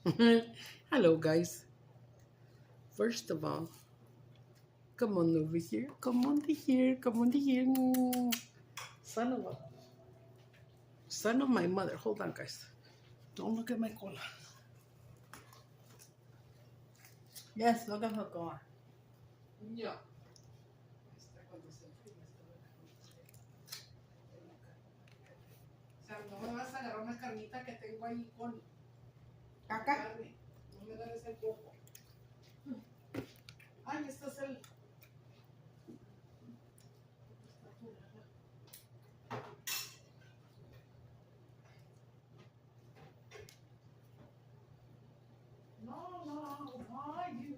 Hello, guys. First of all, come on over here. Come on to here. Come on to here. Son of my mother. Hold on, guys. Don't look at my cola. Yes, look at her going. Yeah. O sea, no me vas a agarrar una carnita que tengo ahí con Acá. carne. No me agarres el coco. Ay, este es el... No, why you?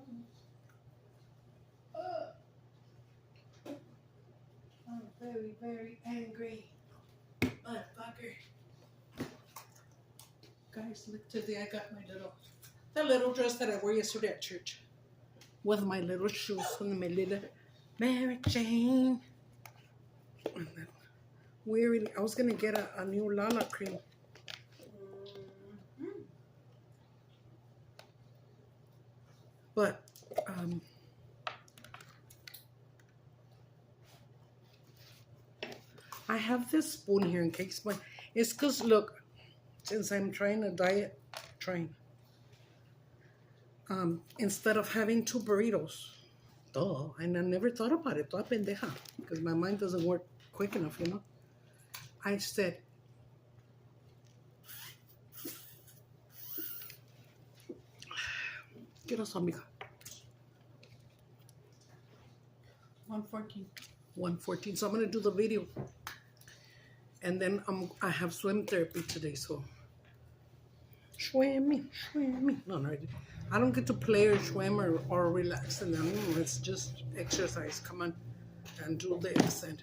I'm very, very angry. Motherfucker. Guys, look today I got the little dress that I wore yesterday at church. With my little shoes and my little Mary Jane. And then wearing, I was gonna get a new Lala cream. But I have this spoon here in case it's because look, since I'm trying to diet, instead of having 2 burritos, and I never thought about it, toda pendeja, because my mind doesn't work quick enough, you know. I said, get us, amiga. 114. 114. So I'm gonna do the video, and then I have swim therapy today, so swim me. No, I don't get to play or swim or relax, and then it's just exercise. Come on, and do this and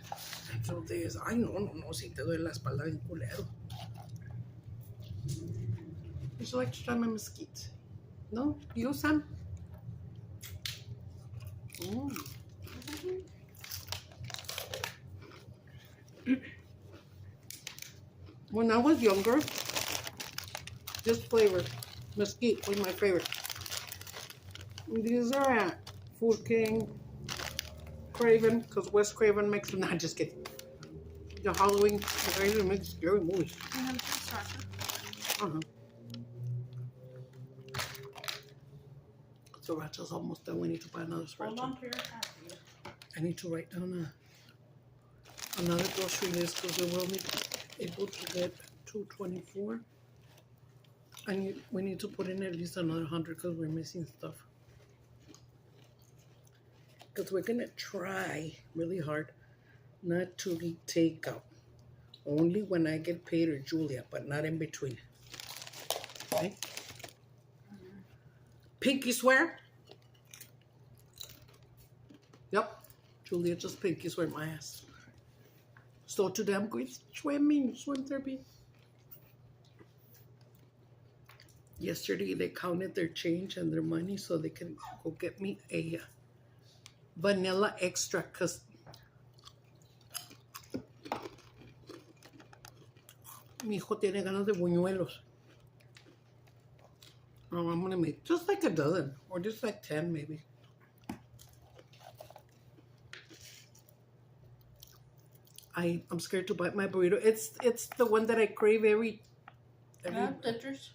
do this. Ay, no, si te duele la espalda bien culero. Would you like to try my mesquite? No? You, Sam? When I was younger, this flavor, mesquite, was my favorite. These are at Food King, Craven, because Wes Craven makes them. Nah, just kidding. The Halloween, the guys who make scary movies. Sriracha's almost done. We need to buy another sriracha. Hold on to your hat. I need to write down another grocery list because we will only be able to get 224. We need to put in at least another 100 because we're missing stuff. Because we're going to try really hard not to eat takeout. Only when I get paid or Julia, but not in between. Okay? Pinky swear? Yep. Julia just pinky swear my ass. So today I'm going swim therapy. Yesterday they counted their change and their money so they can go get me a vanilla extract because mi hijo tiene ganas de buñuelos. Oh, I'm gonna make just like a dozen or just like 10 maybe. I'm scared to bite my burrito. It's the one that I crave every Scissors.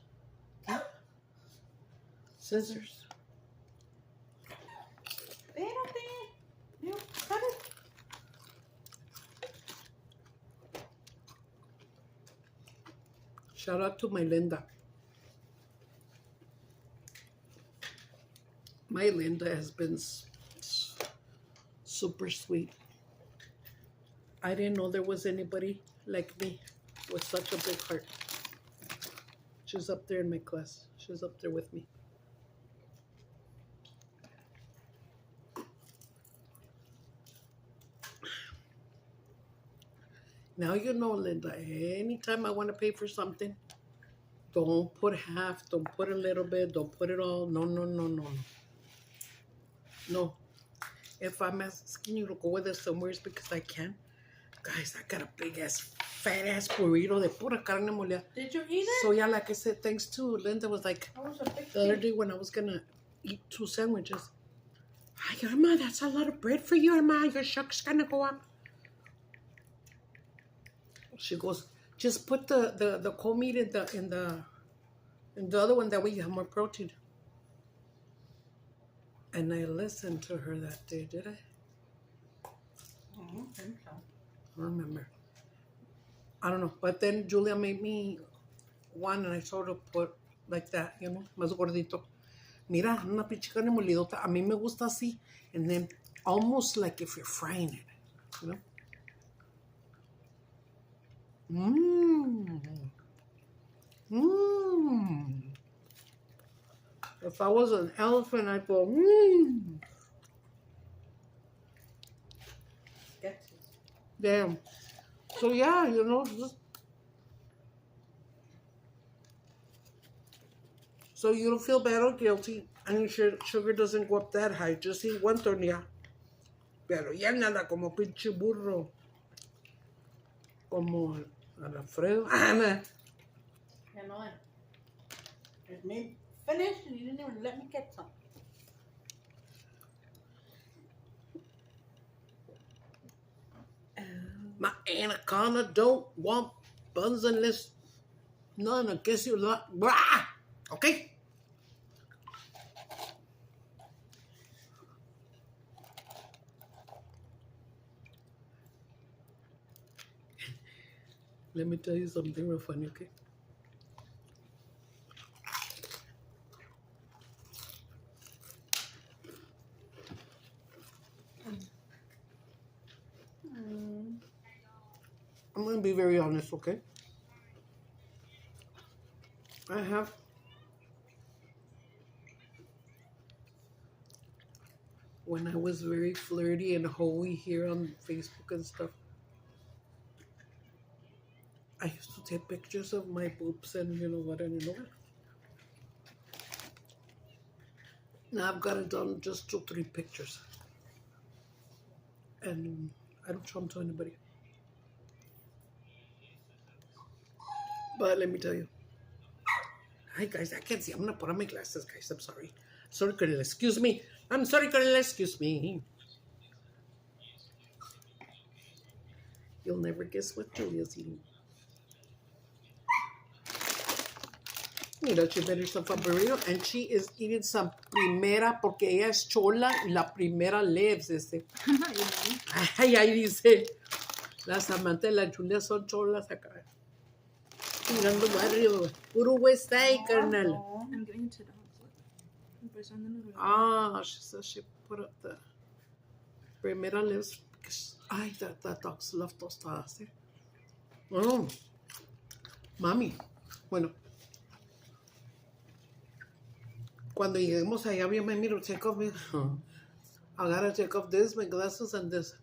Scissors. You cut it. Shout out to my Linda. My Linda has been super sweet. I didn't know there was anybody like me with such a big heart. She's up there in my class. She's up there with me. Now you know, Linda, anytime I want to pay for something, don't put half, don't put a little bit, don't put it all. No. No. If I'm asking you to go with us somewhere, it's because I can. Guys, I got a big ass fat ass burrito de pura carne molida. Did you eat it? So yeah, like I said, thanks to Linda was like I was a big the other piece. day when I was gonna eat 2 sandwiches. Ay, Irma, that's a lot of bread for you, Irma. Your shuck's gonna go up. She goes, just put the cold meat in the other one, that way you have more protein. And I listened to her that day, did I? I don't think so. I don't remember. I don't know. But then Julia made me one, and I sort of put like that, you know, más gordito. Mira, una pinche carne molidota. A mí me gusta así. And then almost like if you're frying it, you know? Mmm. Mmm. If I was an elephant, I'd go, mmm. Gets it. Damn. So yeah, you know, just so you don't feel bad or guilty, and your sugar doesn't go up that high. Just eat 1 tortilla. Pero ya nada como pinche burro. Como al Alfredo. Ana. You know it. It made finished and you didn't even let me get some. My anaconda don't want buns unless none. I guess you like. Blah! Okay? Let me tell you something real funny, okay? I'm going to be very honest, okay? I have when I was very flirty and hoey here on Facebook and stuff, I used to take pictures of my boobs and you know what, and you know what? Now I've got it done just 2, 3 pictures. And I don't show them to anybody. But let me tell you. Hi guys, I can't see. I'm gonna put on my glasses, guys. I'm sorry. Sorry, Colonel. Excuse me. I'm sorry, Colonel. Excuse me. You'll never guess what Julia's eating. Mira, she made herself a burrito, and she is eating some primera, porque ella es chola y la primera lives, Ay, ahí dice, las amantes de la Julia son cholas acá. Tirando barrio, puro West Side, carnal. I'm getting to dogs. Ah, she says she put up the primera lives because, ay, that dogs love tostadas, Oh, mami, bueno. Cuando lleguemos allá, me miro, take off me. I gotta take off this, my glasses, and this.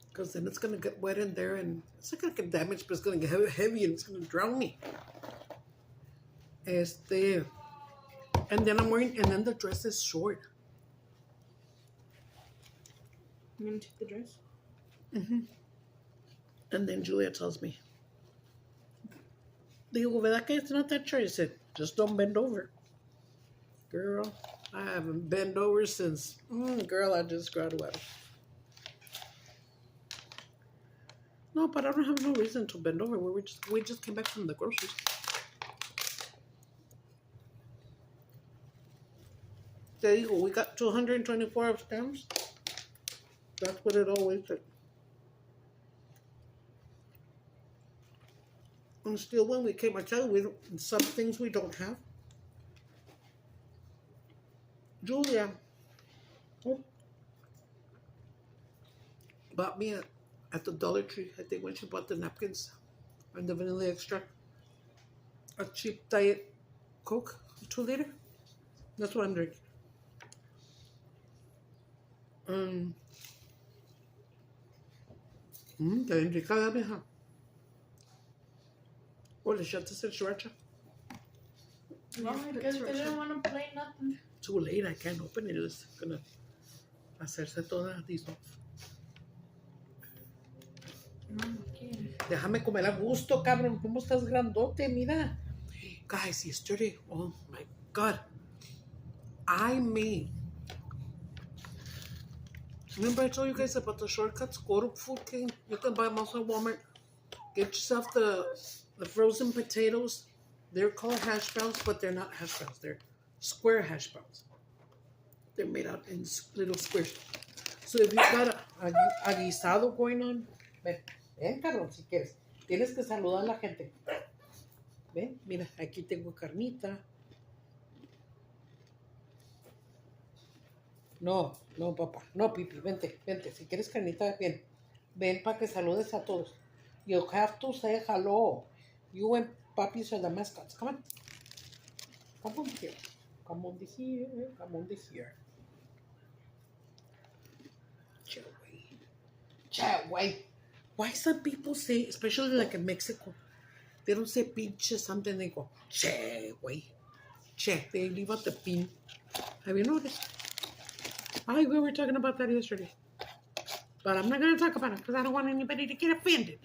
Because then it's gonna get wet in there, and it's not gonna get damaged, but it's gonna get heavy, and it's gonna drown me. And then I'm wearing, and then the dress is short. I'm gonna take the dress. Mm-hmm. And then Julia tells me, digo, ¿verdad que it's not that short? I said, just don't bend over. Girl, I haven't bent over since, girl, I just graduated. No, but I don't have no reason to bend over. We just came back from the groceries. There you go. We got 224 of stamps. That's what it always took. And still, when we came, I tell you, some things we don't have. Julia bought me at the Dollar Tree, I think, when she bought the napkins and the vanilla extract, a cheap diet Coke, 2 liter. That's what I'm drinking. Está bien rica la vieja. Oh, le echaste el sriracha. No, because they didn't want to play nothing. Too late, I can't open it. It's gonna hacerse toda dissolve. No quiere. Déjame comer a gusto, cabrón. ¿Cómo estás grandote? Mira. Guys, yesterday, oh my God. I made. Remember I told you guys about the shortcuts? Go to Food King. You can buy them also at Walmart. Get yourself the frozen potatoes. They're called hash browns, but they're not hash browns. They're square hash browns. They're made out in little squares. So if you got a guisado going on, ven, cabrón, si quieres. Tienes que saludar a la gente. Ven, mira, aquí tengo carnita. No, papá. No, Pipi, vente. Si quieres carnita, ven. Ven para que saludes a todos. You have to say hello. You and Papis are the mascots. Come on. Come on here. Come on here. Chat way. Why some people say, especially like in Mexico, they don't say pinche something, they go, che, way. Che, they leave out the pin. Have you noticed? We were talking about that yesterday. But I'm not going to talk about it because I don't want anybody to get offended.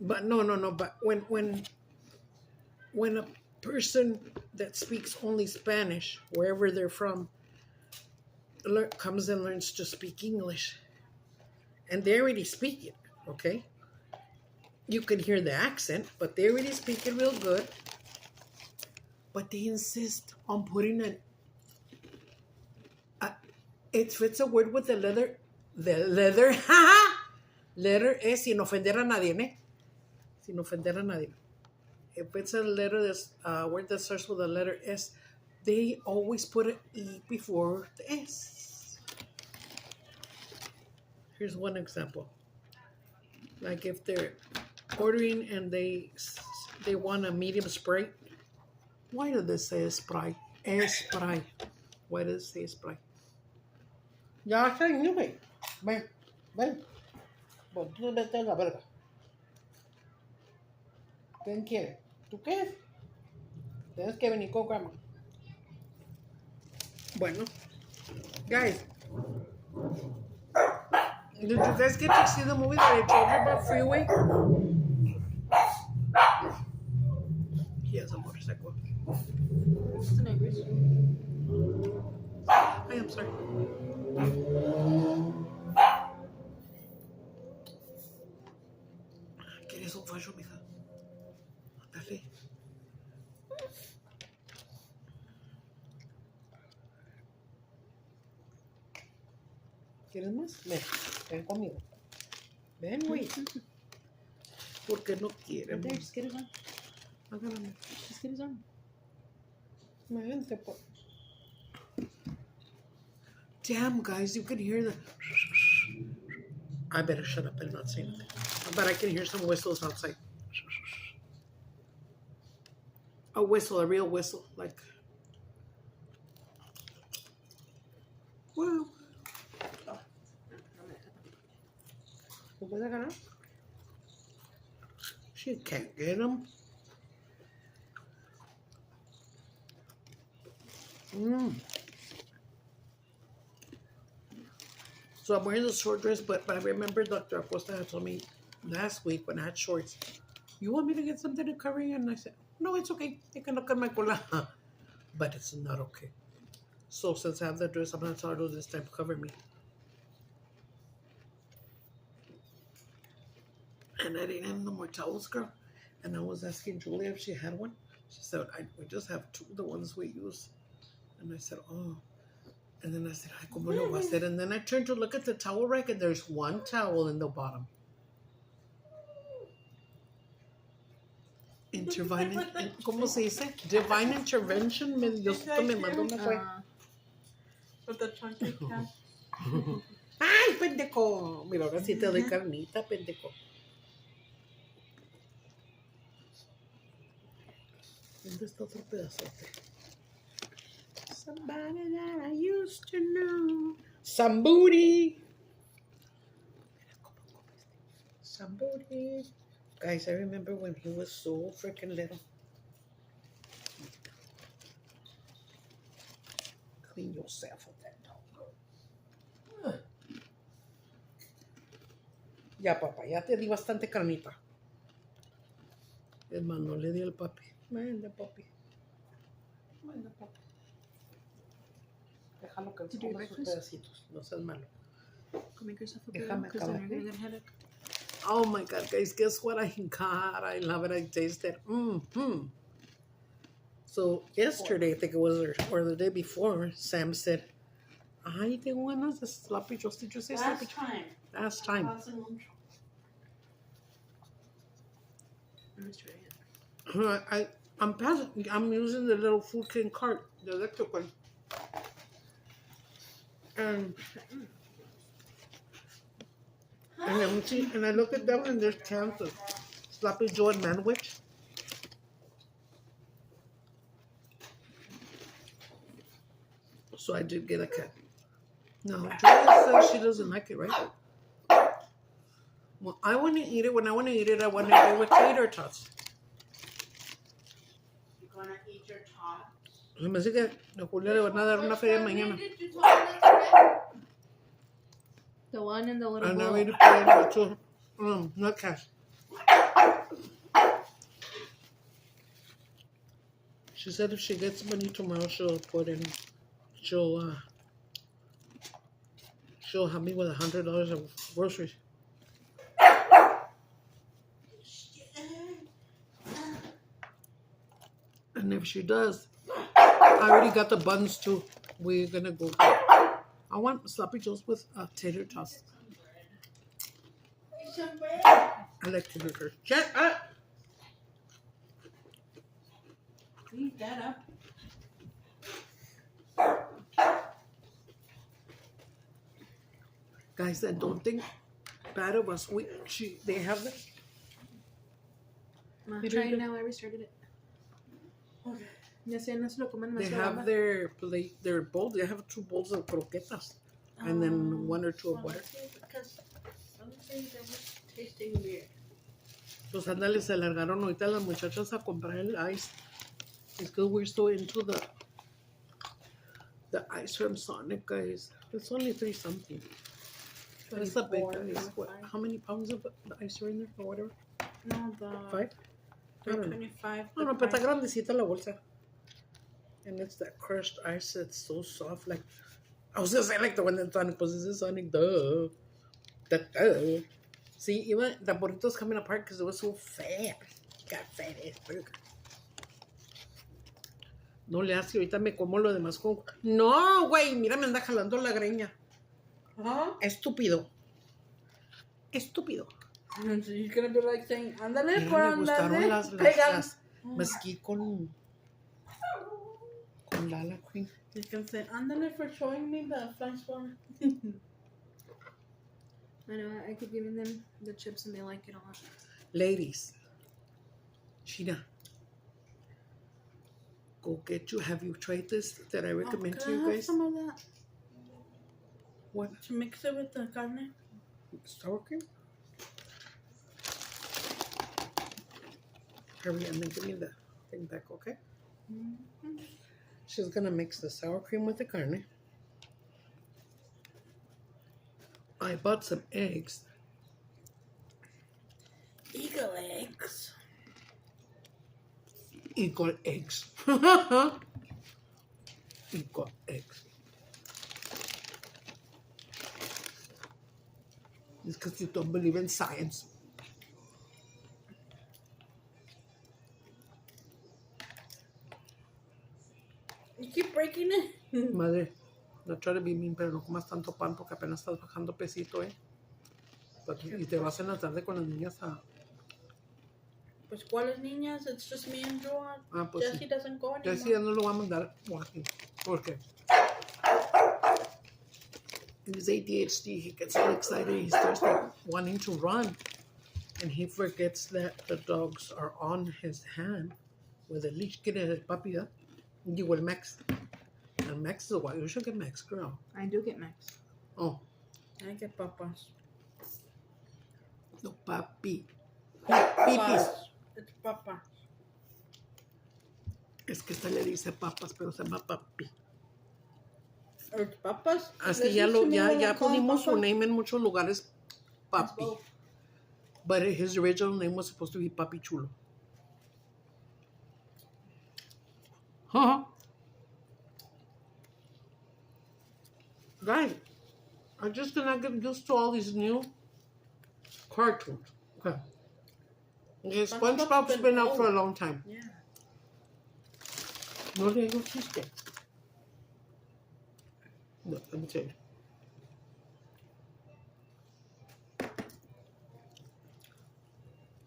But no. But when a person that speaks only Spanish, wherever they're from, comes and learns to speak English, and they already speak it, okay? You can hear the accent, but they already speak it real good. But they insist on putting if it's a word with the letter, letter S, sin ofender a nadie, ¿eh? Sin ofender a nadie. If it's a word that starts with the letter S, they always put an E before the S. Here's one example. Like if they're ordering and they want a medium Sprite, why do they say Sprite? Sprite. Why do they say Sprite? Ya está en güey. Ven. Bueno, tú vete a la verga. ¿Quién quiere? ¿Tú qué? Tienes que venir con grandma. Bueno, guys, did you guys get to see the movie that I told you about, Freeway? He has a motorcycle. It's the neighbors. I am sorry. ¿Quieres un fallo, mija? Dale. ¿Quieres más? Ven conmigo. Ven, güey. ¿Por qué no quieren? There, just get his arm. Agárrame. Just get his arm. Vente, por. Damn, guys, you can hear the. I better shut up and not say nothing. But I can hear some whistles outside. A whistle, a real whistle, like. Wow. ¿Lo puedes ganar? She can't get him. So I'm wearing the short dress, but I remember Dr. Acosta had told me last week when I had shorts, you want me to get something to cover you? And I said, no, it's okay. You can look at my cola. But it's not okay. So since I have the dress, I'm going to tell her this time to cover me. And I didn't have no more towels, girl. And I was asking Julia if she had one. She said, we just have two, the ones we use. And I said, oh. And then I said, ay, ¿cómo lo va a hacer? And then I turned to look at the towel rack, and there's one towel in the bottom. ¿Cómo se dice? Divine intervention. Diosito me mandó una fue. With the chunky cat. ¡Ay, pendejo! Mira, ahora sí te doy carnita, pendejo. ¿Dónde está otro pedazote? Somebody that I used to know. Somebody. Somebody. Guys, I remember when he was so freaking little. Clean yourself with that dog. Ya, papá, ya te di bastante carnita. Es más, no le di al papi. Manda, papi. Manda, papi. Déjalo que Did you coma eat sus breakfast? pedacitos. No seas malo. Go make yourself a Déjame burrito because then acabar. you're gonna get a headache. Oh my God, guys, guess what I got? I love it. I tasted. So yesterday, I think it was, or the day before, Sam said, "Ay, tengo ganas de sloppy joes." Did you say sloppy? Last time. Last time. Hace mucho. Let me try it. I'm using the little food king cart, the electric one. And I look at them and there's cans of sloppy joe and manwich. So I did get a can. No, Julia says she doesn't like it, right? Well, I want to eat it. When I want to eat it, I want to eat it with tater tots. You're gonna eat your tot. Se me hace que a Julia le van a dar una feria mañana. Did you tell me that today? The one in the little And I bowl. already paid to not cash. She said if she gets money tomorrow, she'll help me with $100 of groceries. And if she does, I already got the buns too. We're gonna go. I want sloppy joes with tater tots. Some bread. I like tater tots. Shut up! Eat that up. Guys, I don't think bad of us. They have the. Ma, You try did it it? now. I restarted it. Okay. Ya sé, no se lo comen They más. have their plate, their bowl. They have 2 bowls of croquetas, and then 1 or 2 of water. Because honestly, they were tasting weird. Pues ándale, se largaron ahorita las muchachas a comprar el ice. It's because we're so into the ice from Sonic, guys. It's only 3 something. That's a big 24, ice. What? How many pounds of the ice are in there or whatever? No, the 5? I don't know. 25. No, pero está grandecita la bolsa. And it's that crushed ice that's so soft. Like, I was gonna say like the one that Sonic was. This is Sonic, duh. Duh. See, even the burrito's coming apart because it was so fat. Got fat ass burger. No le hace, ahorita me como lo demás con... No, güey, mira, me anda jalando la greña. Huh? Estúpido. Estúpido. And so you're gonna be like saying, ándale, Mira, por me gustaron ándale. las Pégale. mesquite con Lala Queen. You can say, ándale for showing me the flash one. I know. I keep giving them the chips and they like it a lot. Ladies, Sheena, go get you. Have you tried this that I recommend to Can I you have guys? some of that? What? To mix it with the carne? Sour cream? Hurry and then give me the thing back, okay? Mm-hmm. She's gonna mix the sour cream with the carne. I bought some eggs. Eagle eggs. Eagle eggs. Eagle eggs. It's because you don't believe in science. You keep breaking it. Madre, no try to be mean, pero no comas tanto pan porque apenas estás bajando pesito, ¿eh? Y te vas en la tarde con las niñas a... Pues, ¿cuáles niñas? It's just me and Joan. Ah, pues Jessie sí. doesn't go Ya anymore. sí, ya no lo voy a mandar walking. ¿Por qué? His ADHD, he gets so excited, he starts like wanting to run. And he forgets that the dogs are on his hand with a leash. ¿Quién es el papi, ya? Digo, el Max. And Max is a white. You should get Max, girl. I do get Max. Oh, I get papas. no, papi. Pipis. It's papa. Es que esta le dice papas, pero se llama papi. It's papas. Así ya, ya pusimos su name en muchos lugares. Papi. But his original name was supposed to be Papi Chulo. Huh? Guys, I just cannot get used to all these new cartoons. Okay. Okay, SpongeBob's been out for a long time. Yeah. No le digo chiste. No, let me tell you.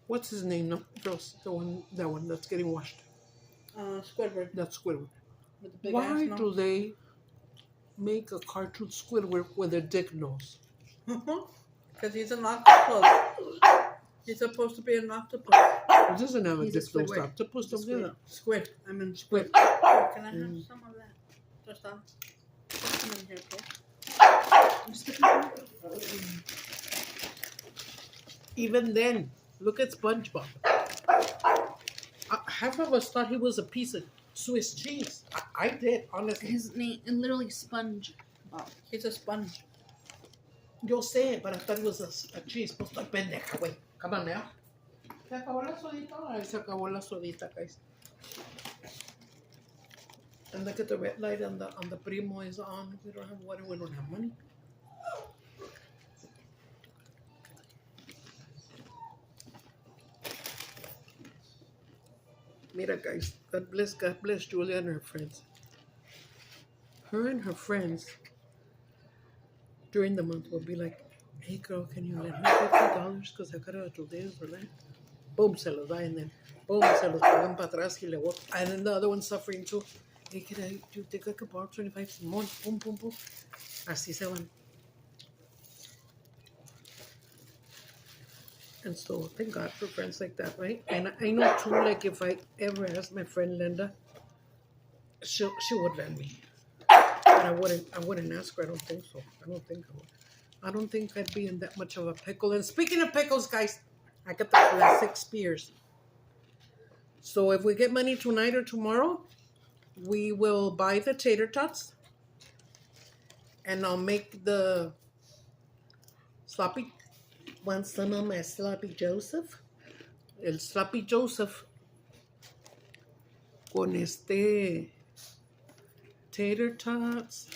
What's his name? No, Girls, that one that's getting washed. Squidward. That's Squidward. With the big Why ass do they make a cartoon Squidward with a dick nose? Because he's an octopus. He's supposed to be an octopus. It doesn't have a He's a dick nose. Squidward. Octopus He's a doesn't have Squid. I mean squid. Can I have some of that? Just come in here, please. Even then, look at SpongeBob. Half of us thought he was a piece of Swiss cheese. I did, honestly. His name, and literally Sponge. He's a sponge. Yo sé, but I thought it was a cheese. Pues estoy pendeja, güey. Come on now. Se acabó la sodita. Ay, se acabó la sodita, guys. And look at the red light on the Primo is on. We don't have water. We don't have money. Mira, guys. God bless Julia and her friends. Her and her friends during the month will be like, hey girl, can you lend me $50 because I got a tortilla for that? Boom, se los da, and then boom, se los pagan para atrás y le botan. And then the other one's suffering too. Hey, do you think I could borrow 25 more? Boom, boom, boom. Así se van. And so, thank God for friends like that, right? And I know too, like if I ever asked my friend Linda, she would lend me. But I wouldn't ask her. I don't think so. I don't think I'd be in that much of a pickle. And speaking of pickles, guys, I got the classic spears. So if we get money tonight or tomorrow, we will buy the tater tots. And I'll make the sloppy. Want some of my sloppy Joseph? El sloppy Joseph con tater tots.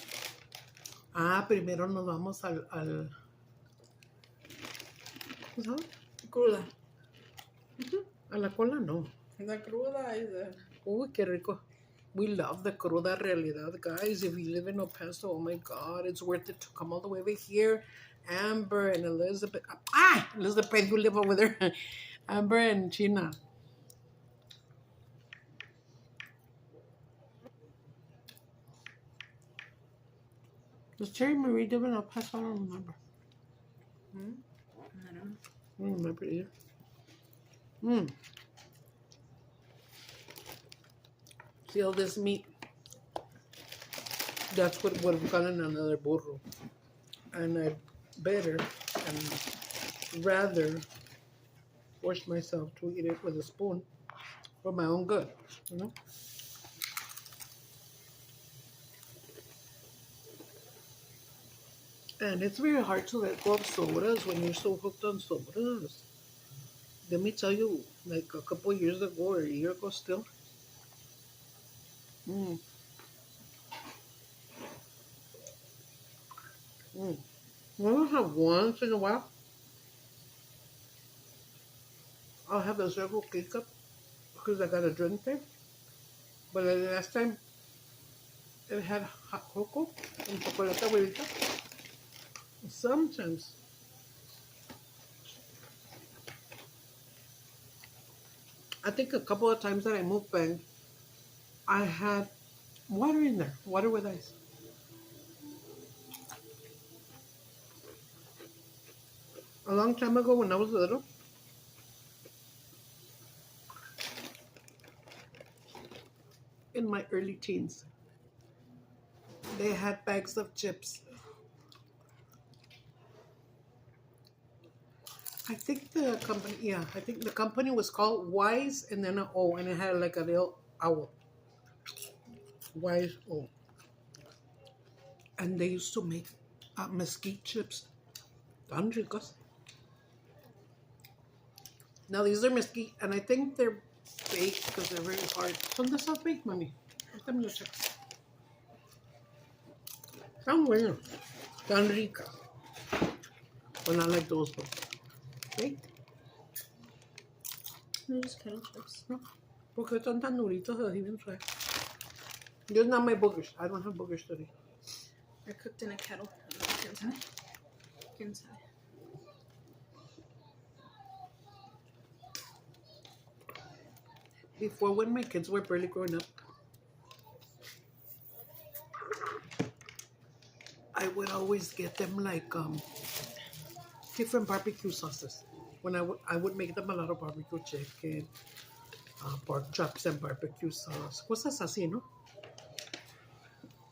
Primero nos vamos al ¿cómo se llama? Cruda. A la cola no. La cruda is a... Uy, qué rico. We love the cruda realidad, guys. If you live in El Paso, oh my God, it's worth it to come all the way over here. Amber and Elizabeth. Elizabeth, you live over there. Amber and Gina. Was Cherry Marie live in El Paso? I don't remember. I don't know. I don't remember either. See all this meat? That's what would have gone in another burro. And I better and rather force myself to eat it with a spoon for my own good, you know? And it's very hard to let go of sodas when you're so hooked on sodas. Let me tell you, like a couple years ago or a year ago still. I don't have once in a while. I'll have a Circle K cup because I got a drink there. But the last time it had hot cocoa and chocolate abuelita. Sometimes. I think a couple of times that I moved back, I had water in there, water with ice. A long time ago when I was little, in my early teens, they had bags of chips. I think the company was called Wise and then an O, and it had like a little owl. Wise O. And they used to make mesquite chips. Tan ricos. Now these are mesquite, and I think they're baked because they're very hard. Son de esas baked, mami. Ahorita me lo checo. Están buenos. Están ricas. But not like those ones. Baked. They're just kettle chips. No. Porque están tan duritos así bien suaves. Just not my boogers. I don't have boogers today. They're cooked in a kettle. Inside. Before, when my kids were barely growing up, I would always get them like different barbecue sauces. When I would make them a lot of barbecue chicken, pork chops and barbecue sauce. Cosas así, ¿no?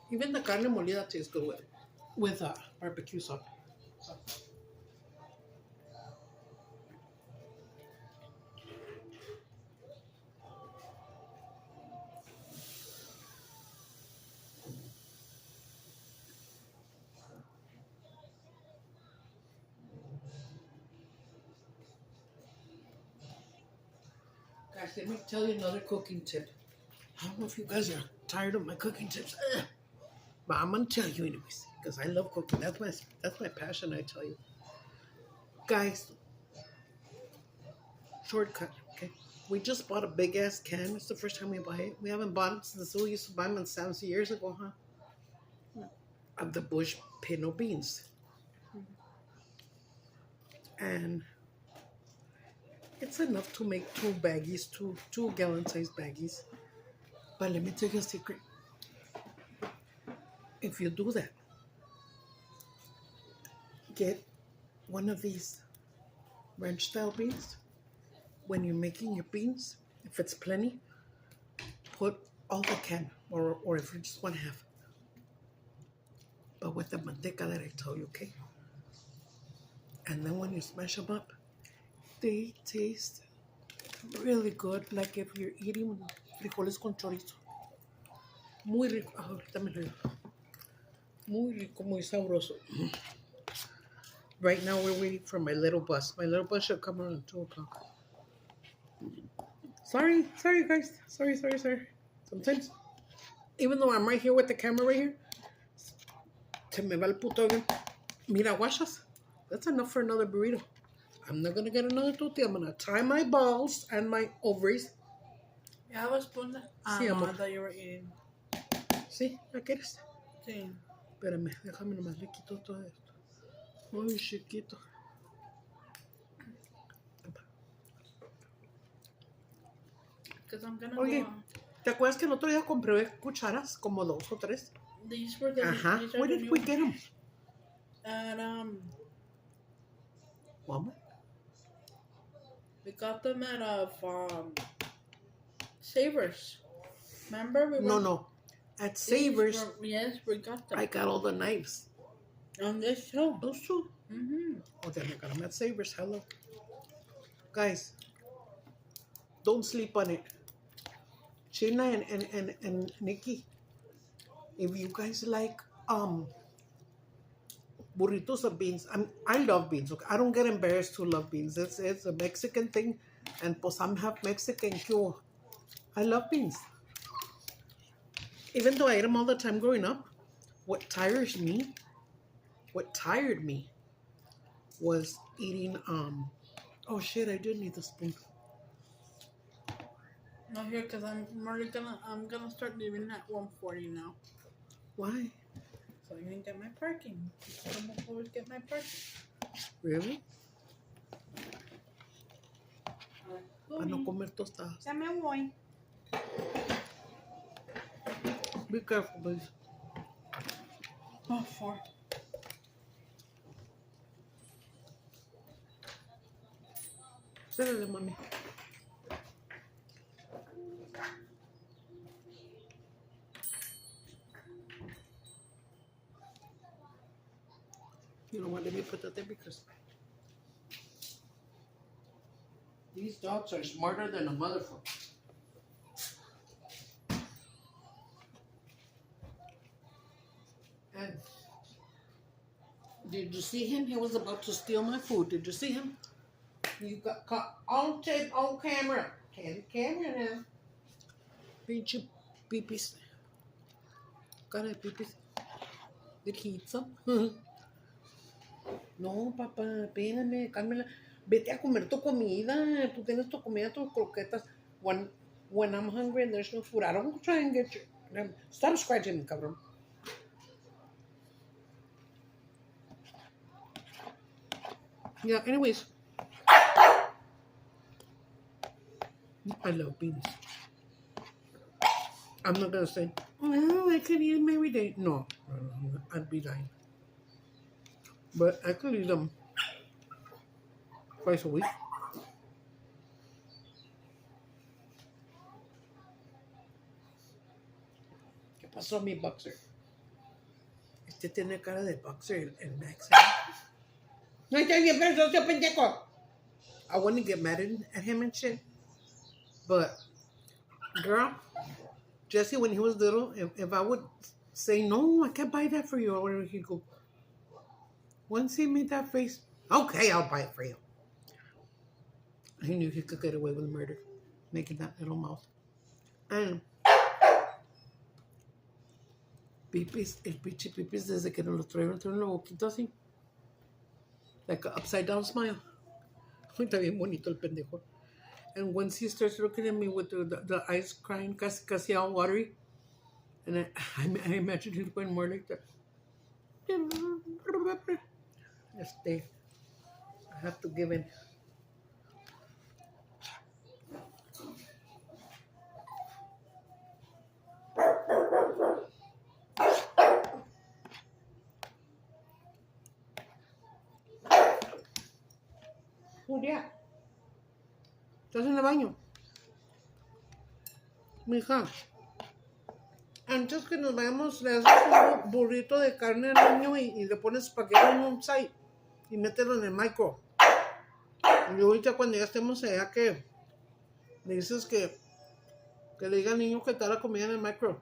Even the carne molida tastes good with barbecue sauce. Guys, let me tell you another cooking tip. I don't know if you guys are tired of my cooking tips, but I'm gonna tell you anyways because I love cooking. That's my passion. I tell you, guys. Shortcut. Okay, we just bought a big ass can. It's the first time we buy it. We haven't bought it since we used to buy them in Sam's years ago, huh? Of the bush pinot beans, and it's enough to make two baggies, two gallon sized baggies. But let me tell you a secret. If you do that, get one of these ranch style beans. When you're making your beans, if it's plenty, put all the can, or if you just want half. But with the manteca that I tell you, okay? And then when you smash them up, they taste really good, like if you're eating frijoles con chorizo. Muy rico. Ahorita me lo digo. Muy rico, muy sabroso. Right now we're waiting for my little bus. My little bus should come around 2 o'clock. Sorry guys. Sorry. Sometimes, even though I'm right here with the camera right here, se me va el puto avión. Mira, guachas. That's enough for another burrito. I'm not gonna get another tortilla. I'm gonna tie my balls and my ovaries. You have a spoon? Sí, amor. I thought you were eating. ¿Sí? ¿La quieres? Sí. Espérame, déjame nomás, le quito todo esto. Muy chiquito. Because I'm gonna Oye, go. ¿te acuerdas que el otro día compré cucharas? Como 2 o 3. These were the. Ajá. These are Where the did new we get them? At Walmart? we got them at Savers. Remember we went. No. At Savers, Yes, we got them. I got all the knives. On this show. Those two. Oh, then I got them at Savers. Hello. Guys, don't sleep on it. Sheena and Nikki, if you guys like burritos of beans, I love beans. Okay? I don't get embarrassed to love beans. It's a Mexican thing, and pues I'm half Mexican too. I love beans. Even though I ate them all the time growing up, what tired me was eating oh shit, I did need the spoon. Not here because I'm gonna start leaving at 1:40 now. Why? So I can get my parking. I'm gonna always get my parking. Really? Para no comer tostadas. Ya me voy. Be careful, please. Oh, 4. Sérele, mami. You know what? Let me put that there because these dogs are smarter than a motherfucker. And did you see him? He was about to steal my food. Did you see him? You got caught on tape, on camera. Camera now. Pinche pipis. Cara de pipis. Did he eat some? No, papá, espérame, cálmela. Vete a comer tu comida. Tú tienes tu comida, tus croquetas. When I'm hungry and there's no food, I don't try and get you. Stop scratching me, cabrón. Yeah, anyways. I love beans. I'm not gonna say, oh, I could eat them every day. No, I'd be lying. But I could eat them twice a week. ¿Qué pasó, mi boxer? Este tiene cara de boxer, el Max. No, está bien, pero socio pendejo. I want to get mad at him and shit. But, girl, Jesse, when he was little, if I would say, no, I can't buy that for you, or whatever, he'd go, once he made that face, okay, I'll buy it for you. He knew he could get away with murder, making that little mouth. And Pipis, el pinche Pipis, desde que nos lo trajeron, tiene la boquita así. Like an upside down smile. Está bien bonito el pendejo. And once he starts looking at me with the eyes crying, casi all watery, and I imagine he's going more like that. I have to give in. Julia, ¿estás en el baño? Mija, antes que nos vayamos, le haces un burrito de carne al niño y le pones espagueti en un side y mételo en el micro. Y ahorita cuando ya estemos allá, que le dices que le diga al niño que está la comida en el micro.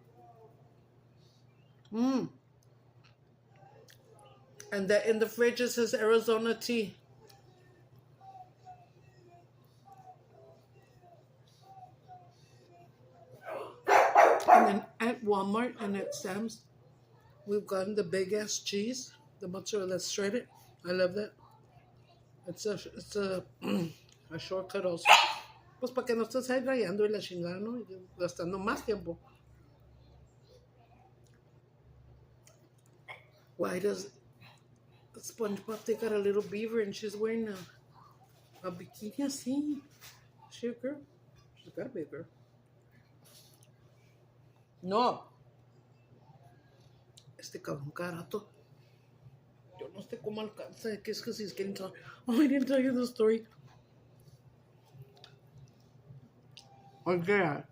And that in the fridge it says Arizona tea. And then at Walmart and at Sam's, we've gotten the big ass cheese, the mozzarella shredded. I love that. It's a shortcut also. Pues para que no estés ahí rayando y la chingada, ¿no? Y gastando más tiempo. Why does SpongeBob take out a little beaver and she's wearing a bikini así? She a girl? She's gotta be a girl. No. Este cabrón carato. Yo no sé cómo alcanza. ¿Qué es que si es que oh, I didn't tell you the story. Okay.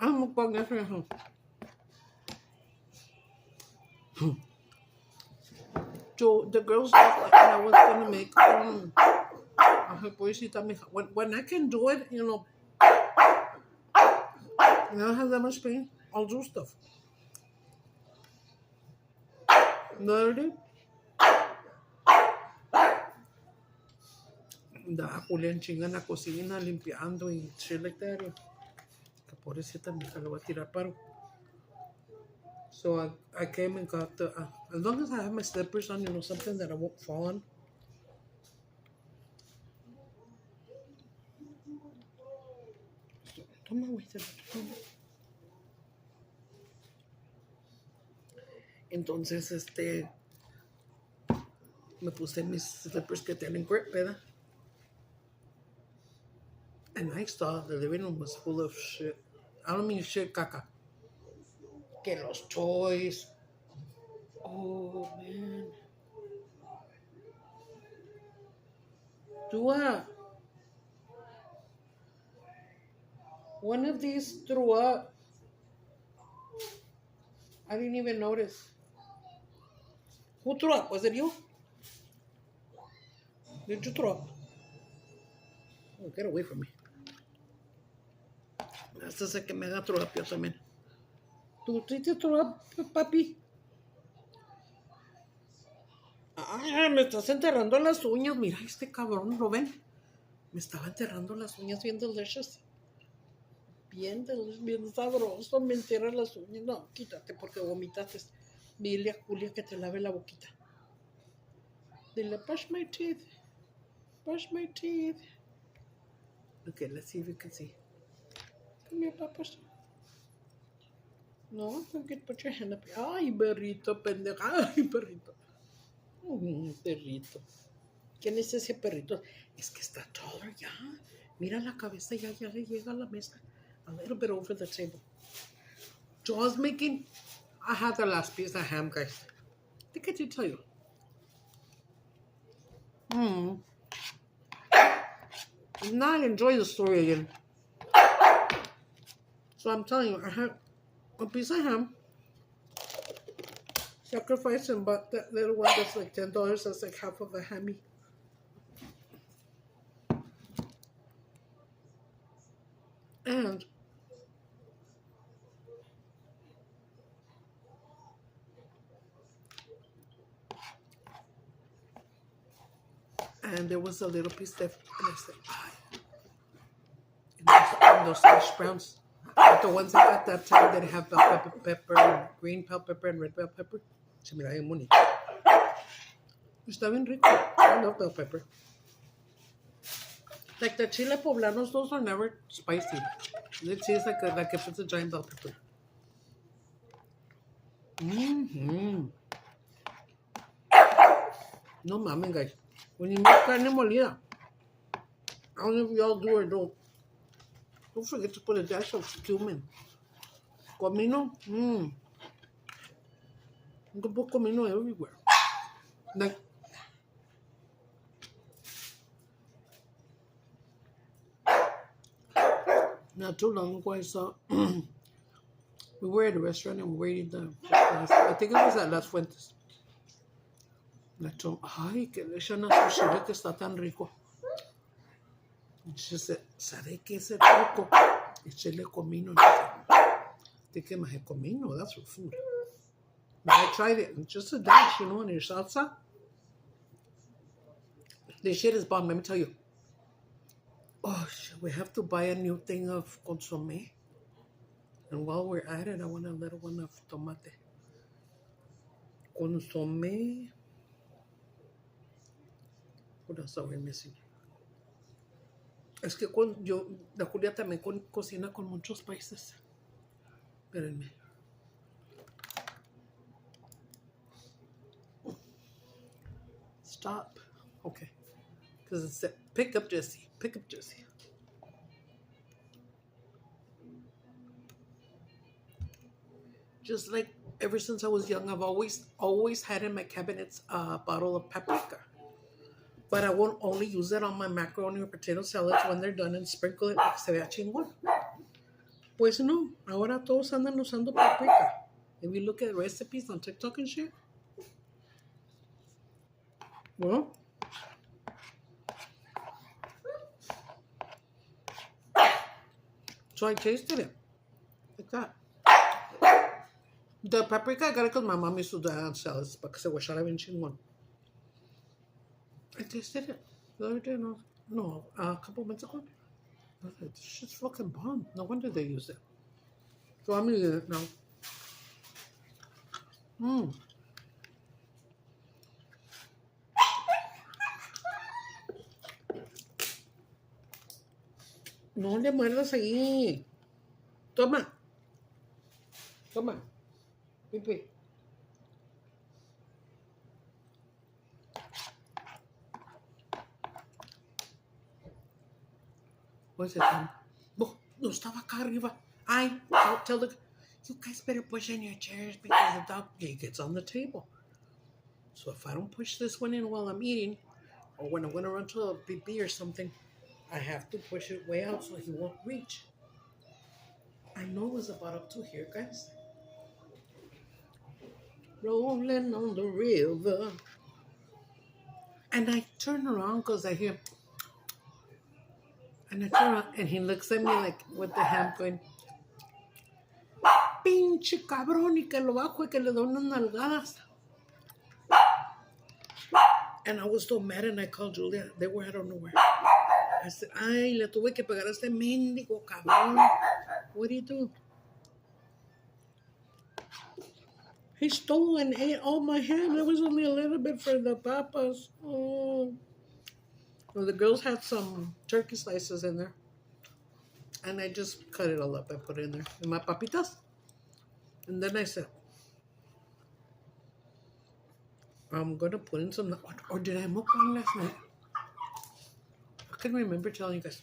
I'm going to eso. So the girls thought that I was going to make when I can do it, you know, and I don't have that much pain, I'll do stuff. The other day, andaba Julia en chinga en la cocina, limpiando y shit like that. Que pobrecita mi hija le va a tirar paro. So I came and got as long as I have my slippers on, you know, something that I won't fall on. Toma, güey, entonces, me puse mis slippers que tienen grip, ¿verdad? And I saw the living room was full of shit. I don't mean shit, caca. Que los toys. Oh, man. Dua. One of these threw up. I didn't even notice. Who threw up? Was it you? Did you throw up? Oh, get away from me. Hasta sé que me haga throw up yo también. ¿Tú te throw up, papi? Ay, me estás enterrando las uñas. Mira, este cabrón, ¿lo ven? Me estaba enterrando las uñas bien delicious. Bien sabroso. Me entierra las uñas. No, quítate porque vomitaste. Dile a Julia que te lave la boquita. Dile, brush my teeth. Brush my teeth. Okay, let's see if you can see. Come here, papas. No, don't put your hand up. Ay, perrito, pendeja. Ay, perrito. Perrito. ¿Quién es ese perrito? Es que está todo ya. Mira la cabeza, ya le llega a la mesa. A little bit over the table. Jaws making. I had the last piece of ham, guys. I think I did tell you. Now I enjoy the story again. So I'm telling you, I had a piece of ham. Sacrifice and bought that little one that's like $10. That's like half of a hammy. And there was a little piece left, and I said, and those hash browns, like the ones I got that time that have bell pepper, and green bell pepper, and red bell pepper. Se mira bien bonito. Está bien rico. I love bell pepper. Like the chile poblanos, those are never spicy. It tastes like if it's a giant bell pepper. No mames, guys. When you make carne molida, I don't know if y'all do or don't forget to put a dash of cumin. Comino, You can put comino everywhere. Like, not too long ago, I saw, we were at a restaurant and we were eating I think it was at Las Fuentes. I told him, ay, que le echan a su chile que está tan rico. And she said, ¿sabe qué es el truco? Echarle comino. Te quemas el comino, that's for food. But I tried it, just a dash, in your salsa. This shit is bomb, let me tell you. Oh, shit, we have to buy a new thing of consomme. And while we're at it, I want a little one of tomate. Consomme. What else are we missing? Es que la Julia también cocina con muchos países. Espérenme. Stop. Okay. Because it said, pick up Jesse. Pick up Jesse. Just like ever since I was young, I've always had in my cabinets a bottle of paprika. But I won't only use it on my macaroni or potato salads when they're done and sprinkle it like se vea chingón. Pues no, ahora todos andan usando paprika. If you look at recipes on TikTok and shit. Well, so I tasted it. Like that. The paprika I got it because my mom used to do that on salads para que se guachara bien chingón. I tasted it the other day, no, a couple months ago. I was like, this shit's fucking bomb. No wonder they use it. So I'm eating it now. No le muerdas ahí. Toma. Pipi. What's it? No estaba acá arriba. Tell the, you guys better push in your chairs because the dog gets on the table. So if I don't push this one in while I'm eating, or when I'm going to run to a pee or something, I have to push it way out so he won't reach. I know it was about up to here, guys. Rolling on the river. And I turn around because I hear, and I turn around and he looks at me like with the ham going, pinche cabrón, y que lo bajo y que le doy unas nalgadas. And I was so mad and I called Julia. They were, I don't know where. I said, ay, le tuve que pegar a este mendigo cabrón. What do you do? He stole and ate all my ham. There was only a little bit for the papas. Oh. Well, the girls had some turkey slices in there. And I just cut it all up and put it in there. In my papitas. And then I said, I'm going to put in some, or did I mukbang last night? I can't remember telling you guys.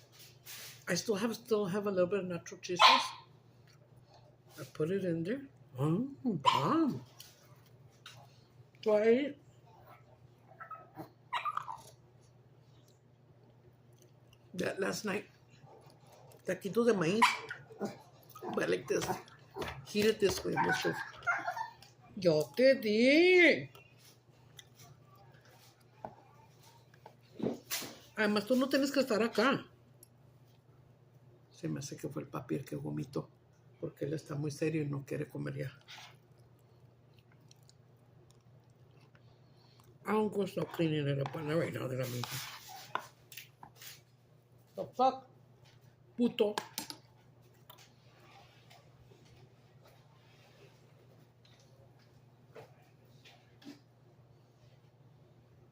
I still have a little bit of nacho cheese sauce. I put it in there. Bomb. So I ate it. That last night, taquitos de maíz, but like this, heat it this way, mucho. Yo te di. Además, tú no tienes que estar acá. Se me hace que fue el papi el que vomitó, porque él está muy serio y no quiere comer ya. I don't go stop cleaning it up right now that I'm eating. The fuck? Puto.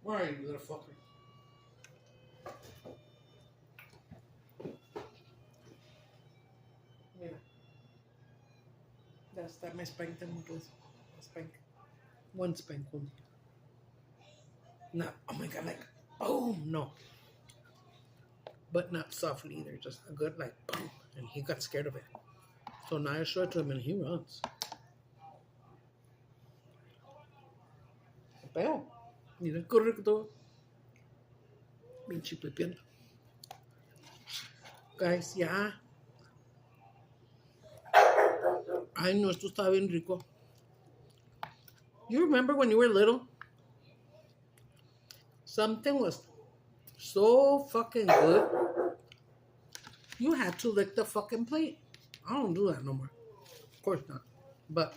Why are you little fucker? Mira. That's that my spank them with spank. One spank only. Not, oh my god, like, oh no. But not softly either, just a good like boom. And he got scared of it. So now I show it to him and he runs. Peo. Mira el correcto. Pinche pepiano. Guys, ya. Ay, no, esto estaba bien rico. You remember when you were little? Something was so fucking good. You had to lick the fucking plate. I don't do that no more. Of course not. But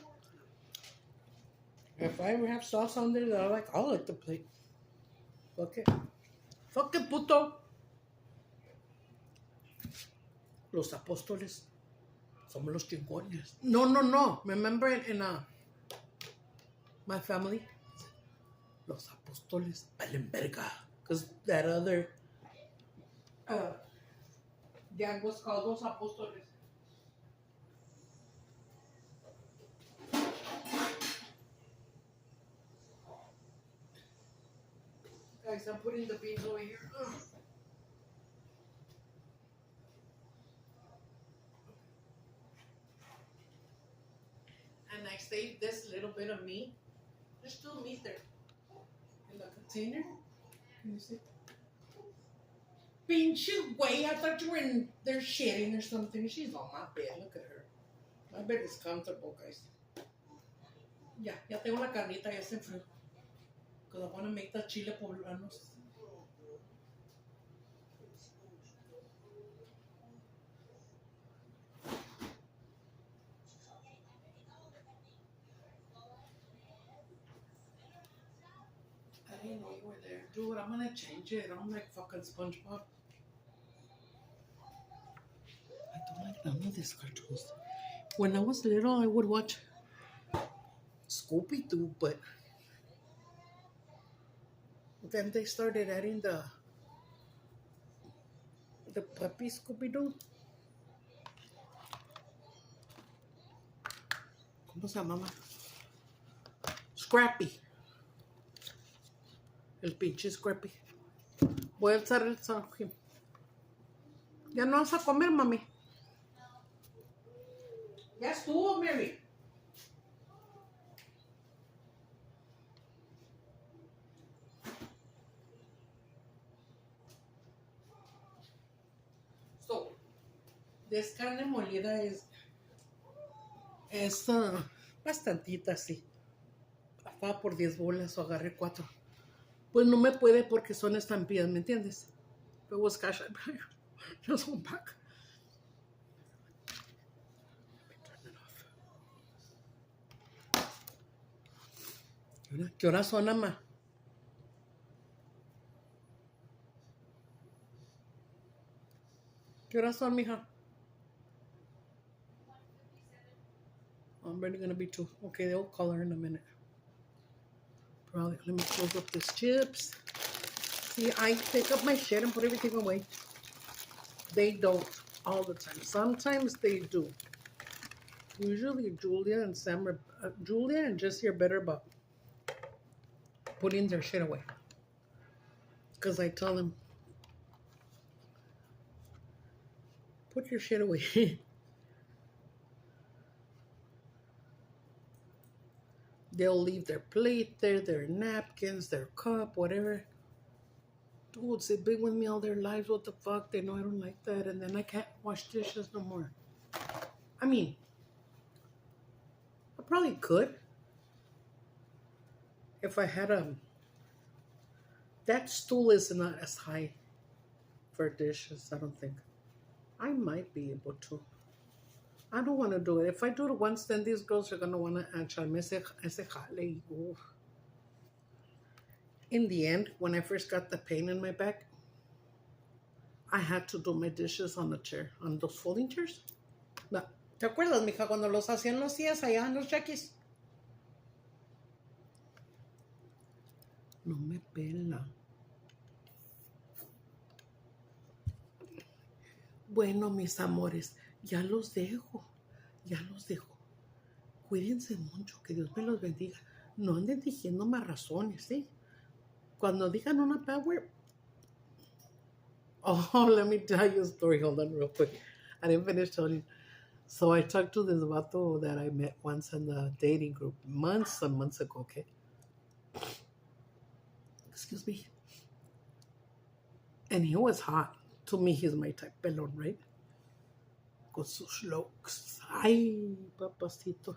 if I ever have sauce on there that I like, I'll lick the plate. Fuck it. Fuck it, puto. Los apóstoles somos los chingones. No. Remember in my family? Los apóstoles valen verga. Because that other gang was called Los Apóstoles. Guys, I'm putting the beans over here. Ugh. And I saved this little bit of meat. There's still meat there. In the container. Can you see? Pinche way, I thought you were in there shitting or something. She's on my bed. Look at her. My bed is comfortable, guys. Ya tengo la carnita, ya se enfrió. Because I want to make the chile poblanos. I didn't know you were there. Dude, I'm going to change it. I don't like fucking SpongeBob. I don't like none of these cartoons. When I was little, I would watch Scooby-Doo, but then they started adding the puppy Scooby-Doo. ¿Cómo se llama? Scrappy. El pinche Scrappy. Voy a alzar el sándwich. Ya no vas a comer, mami. Ya estuvo, Mary. So, this carne molida es bastantita así. Estaba por 10 bolas o agarré 4. Pues no me puede porque son estampillas, ¿me entiendes? If it was cash, I'd buy just one pack. ¿Qué horas son, mamá? ¿Qué horas son, mija? I'm ready gonna be two. Okay, they'll call her in a minute. Probably. Let me close up these chips. See, I pick up my shit and put everything away. They don't all the time. Sometimes they do. Usually Julia and Sam are, Julia and Jesse are better about putting their shit away. Because I tell them, put your shit away. They'll leave their plate there, their napkins, their cup, whatever. Dudes, they've been with me all their lives. What the fuck? They know I don't like that. And then I can't wash dishes no more. I mean, I probably could. If I had that stool is not as high for dishes, I don't think. I might be able to. I don't want to do it. If I do it once, then these girls are going to want to echarme ese jale. Oof. In the end, when I first got the pain in my back, I had to do my dishes on the chair, on those folding chairs. No. ¿Te acuerdas, mija, cuando los hacían los días allá en los yaquis? No me pela. Bueno, mis amores, ya los dejo. Ya los dejo. Cuídense mucho, que Dios me los bendiga. No anden diciendo más razones, ¿sí? Cuando digan una power. Oh, let me tell you a story. Hold on real quick. I didn't finish telling you. So I talked to this vato that I met once in the dating group months and months ago, okay? Excuse me. And he was hot. To me, he's my type, pelón, right? Con sus looks. Ay, papacito.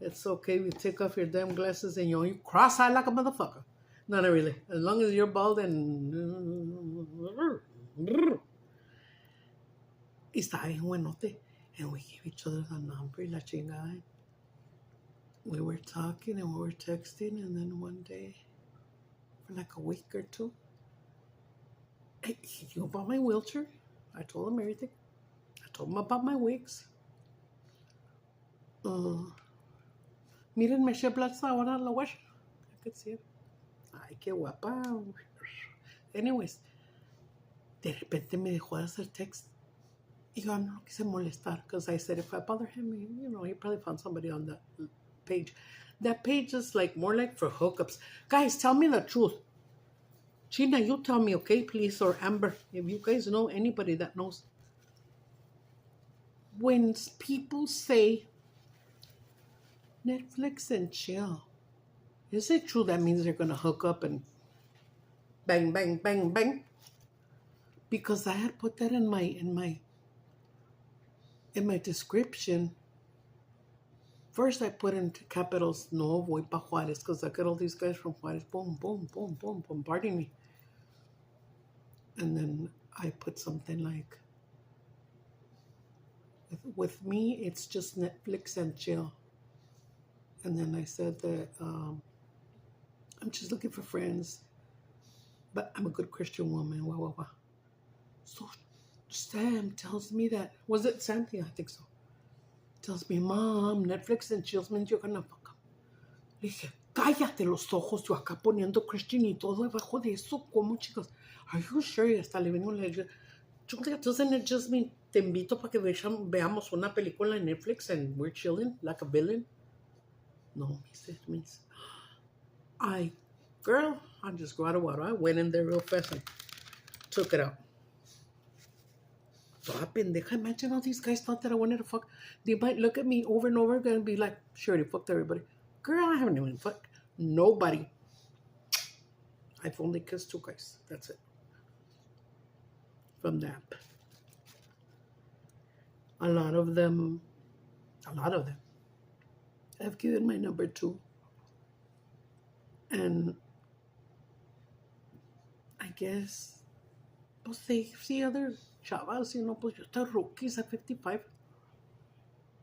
It's okay. You take off your damn glasses and you cross-eyed like a motherfucker. No, not really. As long as you're bald and... Y estaba bien buenote. And we gave each other the number y la chingada. We were talking and we were texting, and then one day, for like a week or two, he knew about my wheelchair. I told him everything. I told him about my wigs. Mírenme, Sheblatz, ahora la wash. I could see it. Ay, qué guapa. Anyways, de repente me dejó de hacer text. Y yo no quise molestar because I said if I bother him, he probably found somebody on that page. That page is like more like for hookups. Guys, tell me the truth. China, you tell me, okay, please, or Amber, if you guys know anybody that knows. When people say Netflix and chill, is it true that means they're going to hook up and bang, bang, bang, bang? Because I had put that in my description. First, I put into capitals, no voy pa Juárez, because I got all these guys from Juárez, boom, boom, boom, boom, bombarding me. And then I put something like, with me, it's just Netflix and chill. And then I said that I'm just looking for friends, but I'm a good Christian woman, wah, wah, wah. So Sam tells me that, was it Sam? Yeah, I think so. Tells me, Mom, Netflix and chills means you're gonna fuck up. Le dije, cállate los ojos, yo acá poniendo Christian y todo debajo de eso, ¿cómo, chicos? Are you sure? Y hasta le vengo y le digo, Julia, doesn't it just mean te invito para que veamos una película en Netflix and we're chilling like a villain? No, he said, it means, girl, I just go out of water. I went in there real fast and took it out. So I pendeja, imagine all these guys thought that I wanted to fuck. They might look at me over and over again and be like, sure, you fucked everybody. Girl, I haven't even fucked nobody. I've only kissed 2 guys. That's it. From that. A lot of them have given my number to. And I guess, pues they see other chavas, pues yo estoy rookies at 55.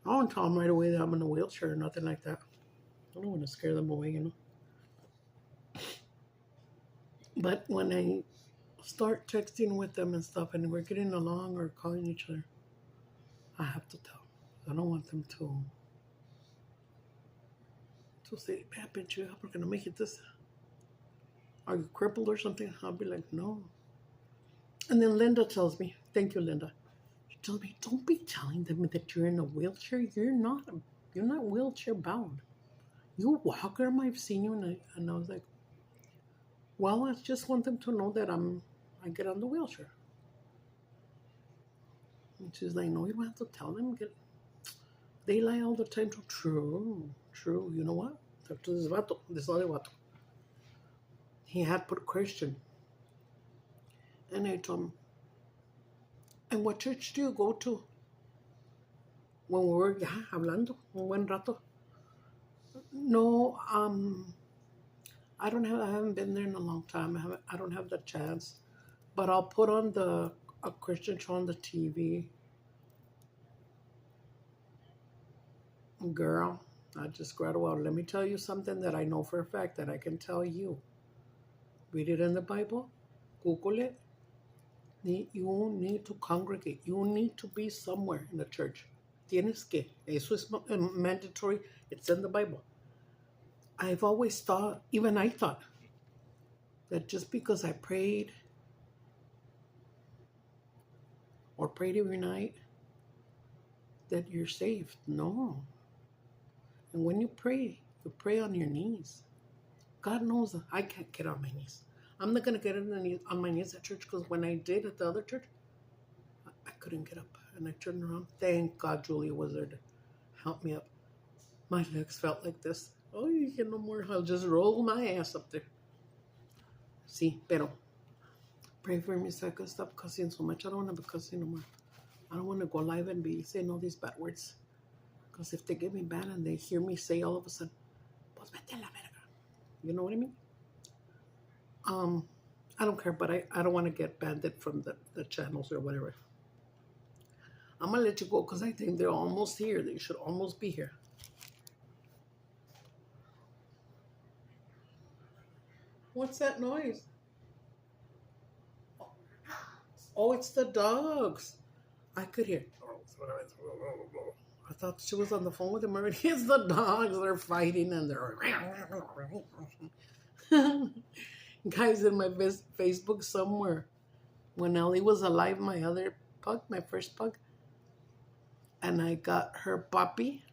I don't tell them right away that I'm in a wheelchair or nothing like that. I don't want to scare them away, But when I start texting with them and stuff, and we're getting along or calling each other, I have to tell. I don't want them to say, "Bitch, you are gonna make it this. Are you crippled or something?" I'll be like, "No." And then Linda tells me, thank you, Linda. She tells me, "Don't be telling them that you're in a wheelchair. You're not wheelchair bound. You walk them. I've seen you." And I was like, "Well, I just want them to know that I get on the wheelchair." And she's like, "No, you don't have to tell them. They lie all the time." True. You know what? Talk to this other vato. He had put Christian. And I told him, "And what church do you go to?" When we were hablando un buen rato. "No, I haven't been there in a long time. I don't have the chance. But I'll put on a Christian show on the TV." Girl, I just grabbed a while. Let me tell you something that I know for a fact that I can tell you. Read it in the Bible. Google it. You need to congregate. You need to be somewhere in the church. Tienes que. Eso es mandatory. It's in the Bible. I've always thought, even I thought, that just because I prayed or prayed every night, that you're saved. No. And when you pray on your knees. God knows that I can't get on my knees. I'm not going to get on my knees at church, because when I did at the other church, I couldn't get up. And I turned around. Thank God Julia was there to help me up. My legs felt like this. Oh, you get no more. I'll just roll my ass up there. Sí, pero pray for me so I can stop cussing so much. I don't want to be cussing no more. I don't want to go live and be saying all these bad words. Because if they get me bad and they hear me say all of a sudden, pues vete a la verga. You know what I mean? I don't care, but I don't want to get banned from the channels or whatever. I'm going to let you go because I think they're almost here. They should almost be here. What's that noise? Oh, it's the dogs. I could hear. I thought she was on the phone with him already. It's the dogs. They're fighting and they're... Guys, in my Facebook somewhere, when Ellie was alive, my other pug, my first pug, and I got her puppy,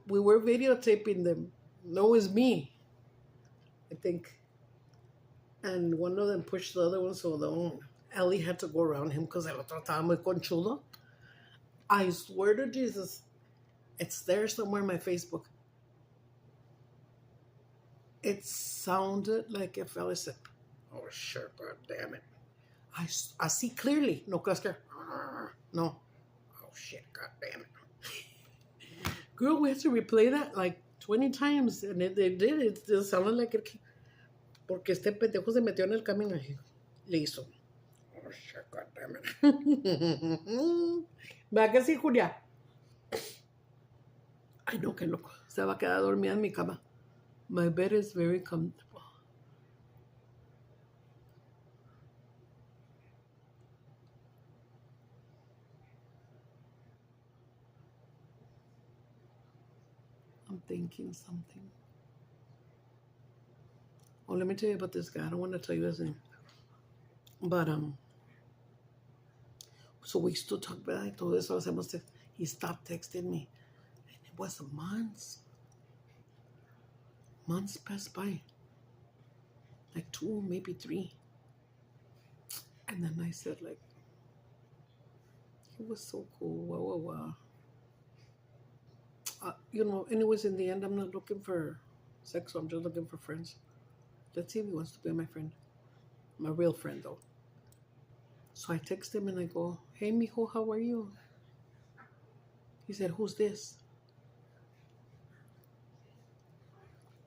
we were videotaping them. No, it was me, I think. And one of them pushed the other one, so Ellie had to go around him because el otro estaba muy conchudo. I swear to Jesus, it's there somewhere in my Facebook. It sounded like a fella said, "Oh, sure, God damn it." I see clearly. No, Custer. No. "Oh, shit, God damn it." Girl, we have to replay that like 20 times. And they did. It just sounded like it. Porque este pendejo se metió en el camino y le hizo. "Oh, shit, God damn it." ¿Va que sí, Julia? Ay, no, qué loco. Se va a quedar dormida en mi cama. My bed is very comfortable. I'm thinking something. Oh, let me tell you about this guy. I don't want to tell you his name. But, so we still talk about it. Todo eso hacemos. He stopped texting me. And it was months. Months passed by. Like 2, maybe 3. And then I said, like, he was so cool. Anyways, in the end, I'm not looking for sex. So I'm just looking for friends. Let's see if he wants to be my friend. My real friend, though. So I text him and I go, "Hey, mijo, how are you?" He said, "Who's this?"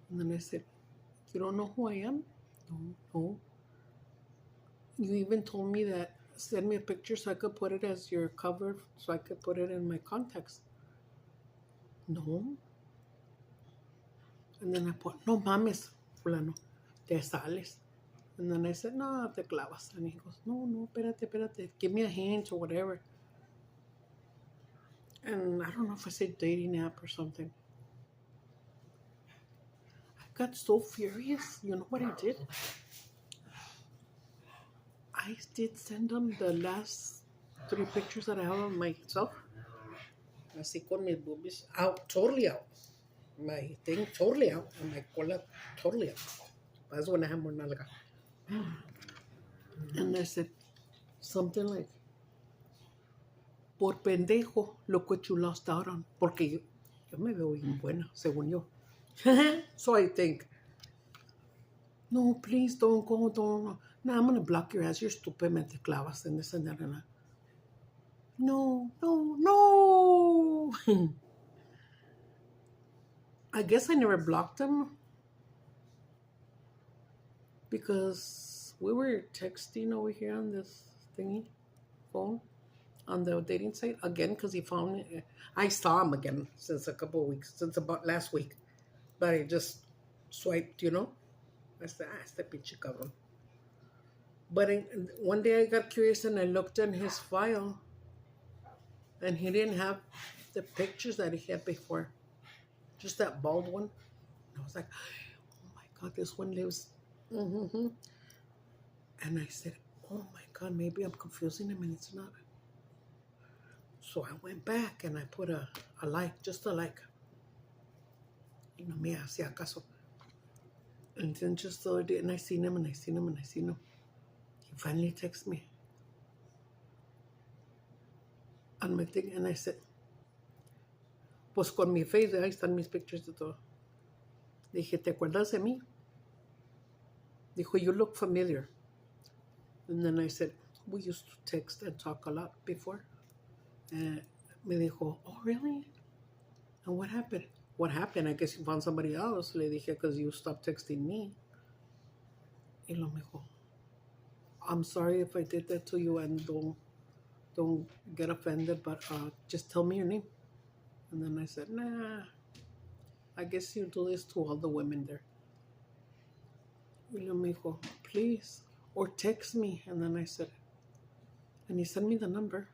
And then I said, "You don't know who I am?" No. You even told me that, send me a picture so I could put it as your cover, so I could put it in my contacts. No. And then I put, "No mames, fulano. te sales. And then I said, no, te clavas. And he goes, no, espérate, give me a hint or whatever. And I don't know if I said dating app or something. I got so furious. You know what I did? I did send them the last 3 pictures that I have of myself. Así con mis boobies out, totally out. My thing totally out. And my cola totally out. That's when I have more nalga. And I said something like, por pendejo, look what you lost out on. Porque yo me veo bien buena, según yo. So I think, no, please don't go, don't. No, I'm going to block your ass. You're stupid, me te clavas and this and that and that. No. I guess I never blocked him because we were texting over here on this thingy phone on the dating site again because he found me. I saw him again since a couple of weeks, since about last week. But I just swiped, you know. I said, este pinche cabrón. But one day I got curious and I looked in his file and he didn't have the pictures that he had before. Just that bald one. And I was like, oh my God, this one lives. Mm-hmm. And I said, oh my God, maybe I'm confusing him and it's not. So I went back and I put a like, just a like. Y no me hacía caso. And then just the other day, and I seen him. He finally texted me on my thing, and I said, pues con mi face, ahí están mis pictures de todo. Dije, ¿te acuerdas de mí? Dijo, you look familiar. And then I said, we used to text and talk a lot before. And me dijo, oh, really? And what happened? What happened? I guess you found somebody else. Le dije, because you stopped texting me. Y lo me dijo, I'm sorry if I did that to you and don't get offended, but just tell me your name. And then I said, nah, I guess you do this to all the women there. Y lo me dijo, please, or text me. And then I said, and he sent me the number.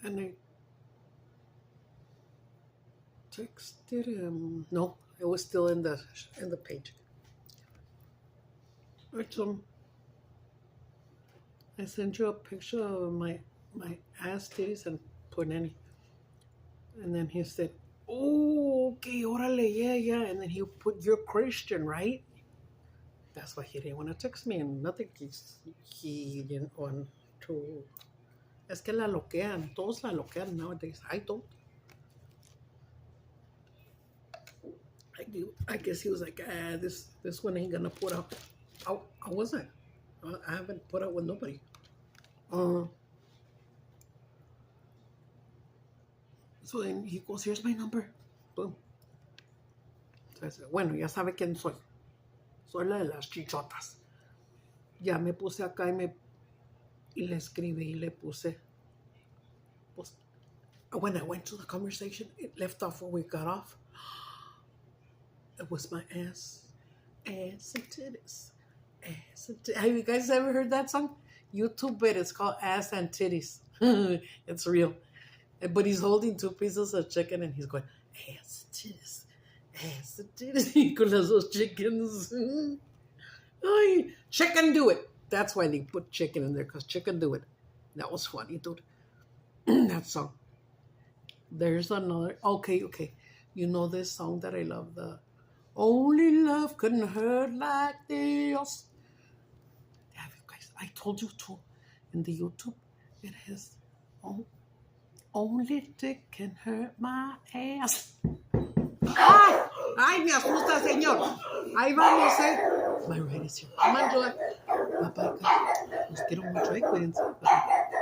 And I texted him. No, it was still in the page. I told him, I sent you a picture of my ass titties and punani. And then he said, oh, okay, orale, yeah. And then he put, you're Christian, right? That's why he didn't want to text me and nothing. He didn't want to. Es que la loquean. Todos la loquean nowadays. I don't. I guess he was like, this one ain't gonna put out. I wasn't. I haven't put out with nobody. So then he goes, here's my number. Boom. So I said, bueno, ya sabe quién soy. Soy la de las chichotas. Ya me puse acá y le escribí y le puse. Pues, when I went to the conversation, it left off where we got off. It was my ass and titties. Have you guys ever heard that song? YouTube it. It's called Ass and Titties. It's real. But he's holding 2 pieces of chicken and he's going, ass and titties. Con las dos chickens. Ay, chicken do it. That's why they put chicken in there, because chicken do it. That was funny, dude. That song. There's another. Okay. You know this song that I love, the Only Love Couldn't Hurt Like This. Have you guys? I told you too. In the YouTube, it has Only Dick Can Hurt My Ass. ¡Ay, me asusta, señor! Ahí vamos, My right is here. Come on, Joy. Bye-bye. Los quiero mucho, cuídense. Bye.